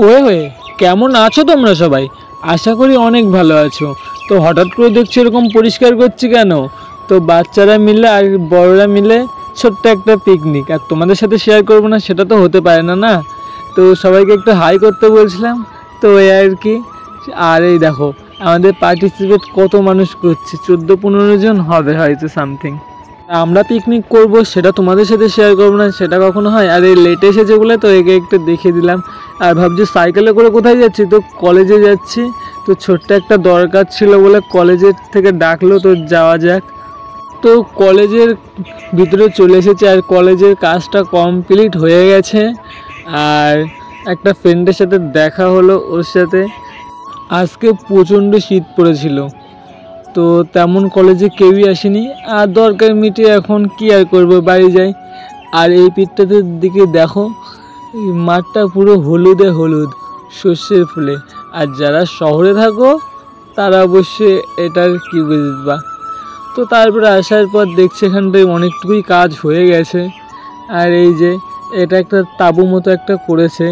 Way হয়ে কেমন আছো তোমরা সবাই? আশা করি অনেক ভালো আছো। তো হঠাৎ করে দেখছো এরকম পরিষ্কার করছি কেন? তো বাচ্চারা মিলে আর বড়রা মিলে ছোট্ট একটা পিকনিক, আর তোমাদের সাথে শেয়ার করবো না সেটা তো হতে পারে না না। তো সবাইকে একটু হাই করতে বলছিলাম, তো এই আর কি। আর এই দেখো আমাদের পার্টিসিপেট কত মানুষ করছে, 14-15 জন হবে হয়তো সামথিং। আমরা পিকনিক করব সেটা তোমাদের সাথে শেয়ার করবো না সেটা কখনো হয়? আর এই লেটে এসেছে বলে তো একে একটু দেখিয়ে দিলাম। আর ভাবছি সাইকেলে করে কোথায় যাচ্ছি, তো কলেজে যাচ্ছি। তো ছোট্ট একটা দরকার ছিল বলে কলেজের থেকে ডাকলো, তো যাওয়া যাক। তো কলেজের ভিতরে চলে এসেছে আর কলেজের কাজটা কমপ্লিট হয়ে গেছে। আর একটা ফ্রেন্ডের সাথে দেখা হলো, ওর সাথে। আজকে প্রচণ্ড শীত পড়েছিল, তো তেমন কলেজে কেউই আসেনি। আর দরকার মিটে এখন কি আর করবো, বাড়ি যাই। আর এই পিঠটাতে দিকে দেখো, মাঠটা পুরো হলুদে হলুদ সর্ষের ফুলে। আর যারা শহরে থাকো তারা অবশ্যই এটার কি বুঝবা। তো তারপরে আসার পর দেখছি এখানটায় অনেকটুকুই কাজ হয়ে গেছে। আর এই যে এটা একটা তাঁবু মতো একটা করেছে,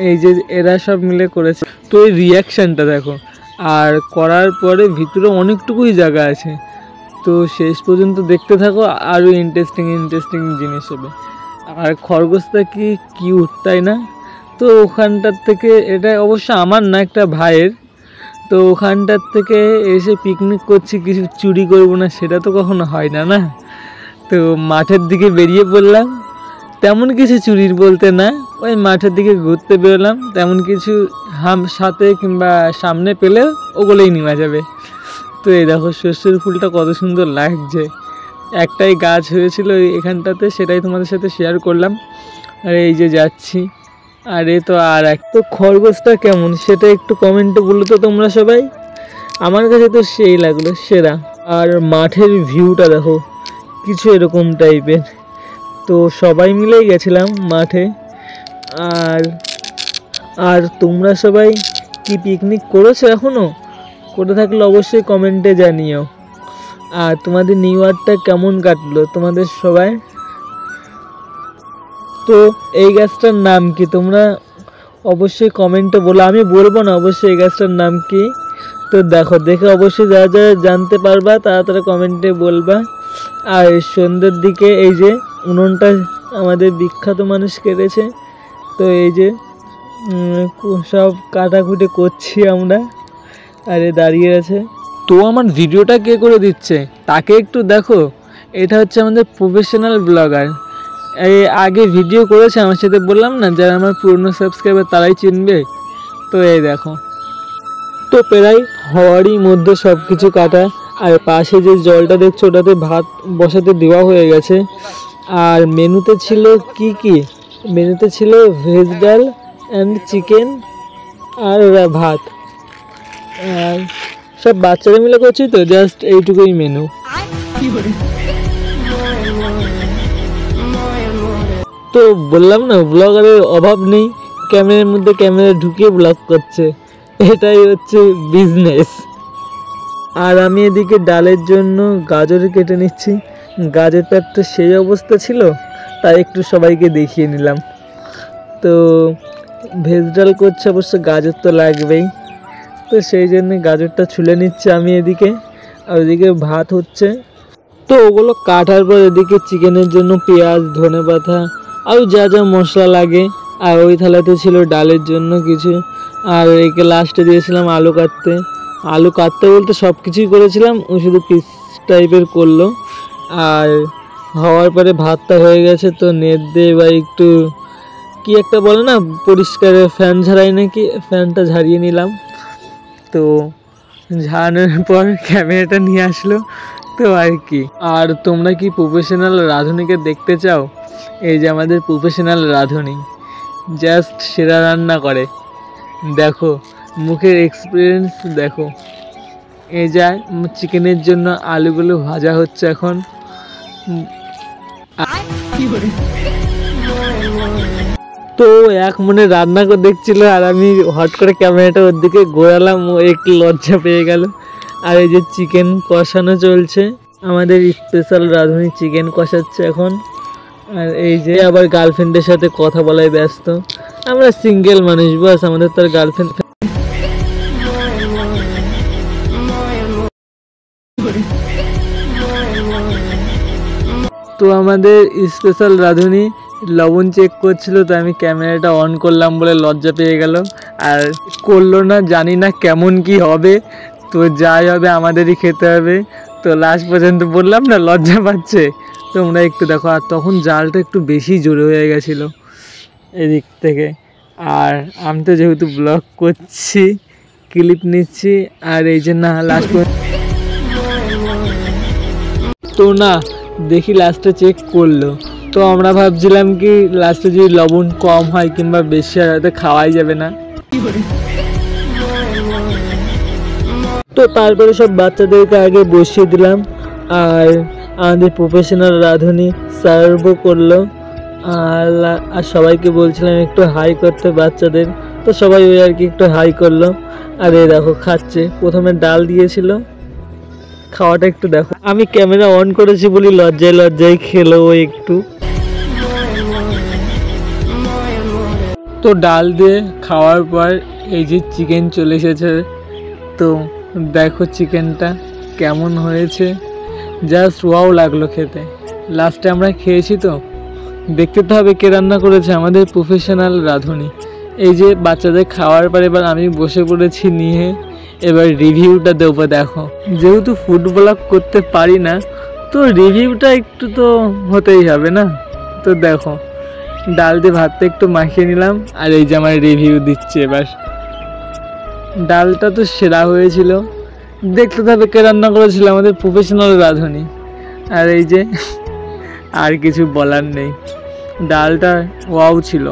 এই যে এরা সব মিলে করেছে। তো এই রিয়াকশানটা দেখো। আর করার পরে ভিতরে অনেকটুকুই জায়গা আছে, তো শেষ পর্যন্ত দেখতে থাকো, আরও ইন্টারেস্টিং জিনিস হবে। আর খরগোশটা কি কিউট, তাই না? তো ওখানটার থেকে, এটা অবশ্য আমার না, একটা ভাইয়ের। তো ওখানটার থেকে এসে পিকনিক করছি, কিছু চুরি করবো না সেটা তো কখনো হয় না না। তো মাঠের দিকে বেরিয়ে পড়লাম, তেমন কিছু চুরির বলতে না, ওই মাঠের দিকে ঘুরতে বেরোলাম। তেমন কিছু সাথে কিংবা সামনে পেলে ওগুলোই নেওয়া যাবে। তো এই দেখো সর্ষের ফুলটা কত সুন্দর লাগছে। একটাই গাছ হয়েছিল এখানটাতে, সেটাই তোমাদের সাথে শেয়ার করলাম। আর এই যে যাচ্ছি। আর এ তো আর এক, তো খরগোশটা কেমন সেটা একটু কমেন্টে বলো তো তোমরা সবাই। আমার কাছে তো সেই লাগলো, সেরা। আর মাঠের ভিউটা দেখো কিছু এরকম টাইপের। তো সবাই মিলেই গেছিলাম মাঠে। আর আর তোমরা সবাই কি পিকনিক করেছো এখনও? করে থাকলে অবশ্যই কমেন্টে জানিও। আর তোমাদের নিউ ইয়ারটা কেমন কাটলো তোমাদের সবাই? তো এই গাছটার নাম কি তোমরা অবশ্যই কমেন্টে বলো, আমি বলবো না অবশ্যই এই গাছটার নাম কি। তো দেখো, দেখে অবশ্যই যারা যারা জানতে পারবা তারা তারা কমেন্টে বলবা। আর সন্ধ্যের দিকে এই যে উনুনটা আমাদের বিখ্যাত মানুষ কেটেছে, তো এই যে সব কাটাকুটি করছি আমরা। আরে দাঁড়িয়ে আছে। তো আমার ভিডিওটা কে করে দিচ্ছে তাকে একটু দেখো, এটা হচ্ছে আমাদের প্রফেশনাল ব্লগার। এই আগে ভিডিও করেছে আমার সাথে, বললাম না যারা আমার পুরনো সাবস্ক্রাইবার তারাই চিনবে। তো এই দেখো, তো প্রায় হওয়ারই মধ্যে সব কিছু কাটা। আর পাশে যে জলটা দেখছো ওটাতে ভাত বসাতে দেওয়া হয়ে গেছে। আর মেনুতে ছিল কি কি, মেনুতে ছিল ভেজ ডাল অ্যান্ড চিকেন আর ভাত। আর সব বাচ্চারা মিলে করছি, তো জাস্ট এইটুকুই মেনু। তো বললাম না ব্লগারের অভাব নেই, ক্যামেরার মধ্যে ক্যামেরা ঢুকিয়ে ব্লগ করছে, এটাই হচ্ছে বিজনেস। আর আমি এদিকে ডালের জন্য গাজর কেটে নিচ্ছি। গাজরটার তো সেই অবস্থা ছিল, তাই একটু সবাইকে দেখিয়ে নিলাম। তো ভেজ ডাল করছে, অবশ্য গাজর তো লাগবেই, তো সেই জন্য গাজরটা ছুলে নিচ্ছে আমি এদিকে। আর ওদিকে ভাত হচ্ছে। তো ওগুলো কাটার পর এদিকে চিকেনের জন্য পেঁয়াজ, ধনেপাতা আর যা যা মশলা লাগে। আর ওই থালাতে ছিল ডালের জন্য কিছু। আর একে লাস্টে দিয়েছিলাম আলু কাটতে। আলু কাটতে বলতে সব কিছুই করেছিলাম, ও শুধু পিস টাইপের করলো। আর হওয়ার পরে ভাতটা হয়ে গেছে, তো নেট দিয়ে বা একটু কি একটা বলে না পরিষ্কার ফ্যান ঝাড়াই নাকি, ফ্যানটা ঝাড়িয়ে নিলাম। তো ঝাড়ানোর পর ক্যামেরাটা নিয়ে আসলো, তো আর কি। আর তোমরা কি প্রফেশনাল রাঁধুনিকে দেখতে চাও? এই যে আমাদের প্রফেশনাল রাঁধুনি জাস্ট সেরা রান্না করে, দেখো মুখের এক্সপিরিয়েন্স দেখো। এই যা চিকেনের জন্য আলুগুলো ভাজা হচ্ছে এখন। তো এক মনে রান্না করে দেখছিল, আর আমি হট করে ক্যামেরাটা ওর দিকে ঘোরালাম, ও একটু লজ্জা পেয়ে গেল। আর এই যে চিকেন কষানো চলছে, আমাদের স্পেশাল রাঁধুনি চিকেন কষাচ্ছে এখন। আর এই যে আবার গার্লফ্রেন্ডের সাথে কথা বলায় ব্যস্ত। আমরা সিঙ্গেল মানুষ, বাস আমাদের তো আর গার্লফ্রেন্ড। তো আমাদের স্পেশাল রাঁধুনি লবণ চেক করছিল, তো আমি ক্যামেরাটা অন করলাম বলে লজ্জা পেয়ে গেল, আর করলো না। জানি না কেমন কি হবে, তো যাই হবে আমাদেরই খেতে হবে। তো লাস্ট পর্যন্ত বললাম না লজ্জা পাচ্ছে, তোমরা একটু দেখো। আর তখন জালটা একটু বেশি জোরে হয়ে গেছিলো এদিক থেকে। আর আমি তো যেহেতু ব্লগ করছি, ক্লিপ নিচ্ছি, আর এই যে না লাস্ট তো না দেখি লাস্টে চেক করলো। তো আমরা ভাবছিলাম কি লাস্টে যদি লবণ কম হয় কিংবা বেশি হয় হয়তো খাওয়াই যাবে না। তো তারপরে সব বাচ্চাদেরকে আগে বসিয়ে দিলাম, আর আমাদের প্রফেশনাল রাঁধুনি সার্ভও করলো। আর সবাইকে বলছিলাম একটু হাই করতে বাচ্চাদের, তো সবাই ওই আর কি একটু হাই করলো। আর এই দেখো খাচ্ছে, প্রথমে ডাল দিয়েছিল, খাওয়াটা একটু দেখো। আমি ক্যামেরা অন করেছি বলি লজ্জায় লজ্জায় খেলো ও একটু। তো ডাল দিয়ে খাওয়ার পর এই যে চিকেন চলে এসেছে, তো দেখো চিকেনটা কেমন হয়েছে, জাস্ট ওয়াও লাগলো খেতে। লাস্টে আমরা খেয়েছি, তো দেখতে তো হবে কে রান্না করেছে, আমাদের প্রফেশনাল রাঁধুনি। এই যে বাচ্চাদের খাওয়ার পর এবার আমি বসে পড়েছি নিয়ে, এবার রিভিউটা দেবো। দেখো যেহেতু ফুড ব্লগ করতে পারি না, তো রিভিউটা একটু তো হতেই হবে না। তো দেখো ডাল দিয়ে ভাতটা একটু মাখিয়ে নিলাম, আর এই যে আমার রিভিউ দিচ্ছে এবার। ডালটা তো সেরা হয়েছিল, দেখতে তবে কে রান্না করেছিল, আমাদের প্রফেশনাল রাঁধুনি। আর এই যে আর কিছু বলার নেই, ডালটা ওয়াও ছিল।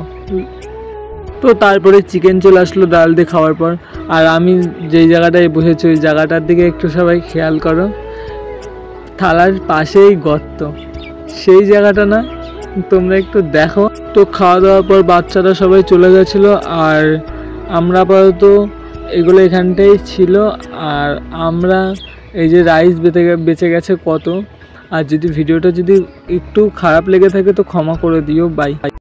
তো তারপরে চিকেন চলে আসলো ডাল দিয়ে খাওয়ার পর। আর আমি যেই জায়গাটায় বসেছি ওই জায়গাটার দিকে একটু সবাই খেয়াল করো, থালার পাশেই গর্ত, সেই জায়গাটা না তোমরা একটু দেখো। তো খাওয়া দাওয়ার পর বাচ্চারা সবাই চলে গেছিলো, আর আমরা আপাতত এগুলো এখানটাই ছিল। আর আমরা এই যে রাইস বেঁচে গেছে কত। আর যদি ভিডিওটা যদি একটু খারাপ লেগে থাকে তো ক্ষমা করে দিও, বাই।